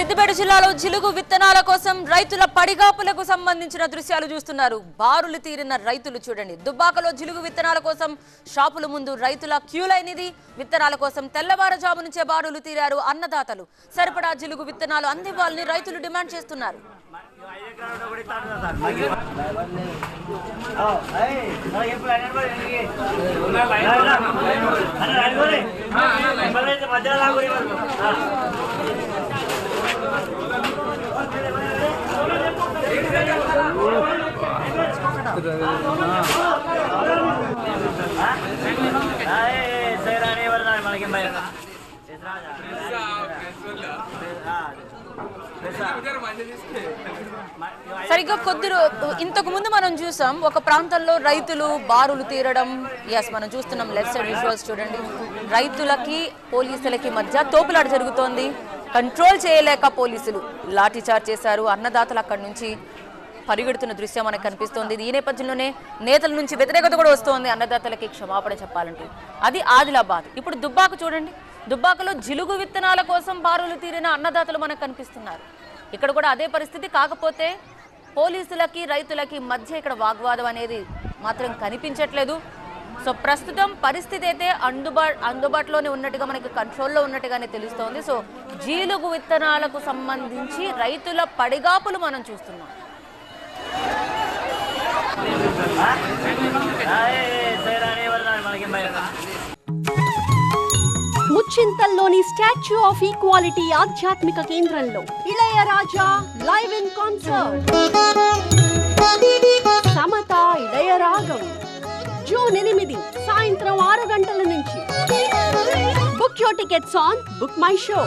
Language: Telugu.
సిద్దిపేట జిల్లాలో జిలుగు విత్తనాల కోసం రైతుల పడిగాపులకు సంబంధించిన దృశ్యాలు చూస్తున్నారు. బారులు తీరిన రైతులు చూడండి. దుబ్బాకలో జిలుగు విత్తనాల కోసం షాపుల ముందు రైతుల క్యూ లైన్ ఇది. విత్తనాల కోసం తెల్లవారుజాము నుంచే బారులు తీరారు అన్నదాతలు. సరిపడా జిలుగు విత్తనాలు అందివ్వాలని రైతులు డిమాండ్ చేస్తున్నారు. సరిగ్గా ఇంతకు ముందు మనం చూసాం ఒక ప్రాంతంలో రైతులు బారులు తీరడం. మనం చూస్తున్నాం లెఫ్ట్ సైడ్ విజువల్స్ చూడండి. రైతులకి పోలీసులకి మధ్య తోపులాట జరుగుతోంది. కంట్రోల్ చేయలేక పోలీసులు లాఠీ చార్జ్ చేశారు. అన్నదాతలు అక్కడి నుంచి పరిగెడుతున్న దృశ్యం మనకు కనిపిస్తోంది. ఈ నేపథ్యంలోనే నేతల నుంచి వ్యతిరేకత కూడా వస్తోంది. అన్నదాతలకి క్షమాపణ చెప్పాలంటే అది ఆదిలాబాద్. ఇప్పుడు దుబ్బాక చూడండి. దుబ్బాకలో జిలుగు విత్తనాల కోసం బారులు తీరిన అన్నదాతలు మనకు కనిపిస్తున్నారు. ఇక్కడ కూడా అదే పరిస్థితి. కాకపోతే పోలీసులకి రైతులకి మధ్య ఇక్కడ వాగ్వాదం అనేది మాత్రం కనిపించట్లేదు. సో ప్రస్తుతం పరిస్థితి అయితే అందుబాటులోనే ఉన్నట్టుగా మనకి కంట్రోల్లో ఉన్నట్టుగానే తెలుస్తోంది. సో జిలుగు విత్తనాలకు సంబంధించి రైతుల పడిగాపులు మనం చూస్తున్నాం. ముచ్చింతల్లోని స్టాచ్యూ ఆఫ్ ఈక్వాలిటీ ఆధ్యాత్మిక కేంద్రంలో Ilaiyaraaja live in concert. Samatha Ilaiyaragam June 8 సాయంత్రం 6 గంటల నుంచి. Book your tickets on book my show.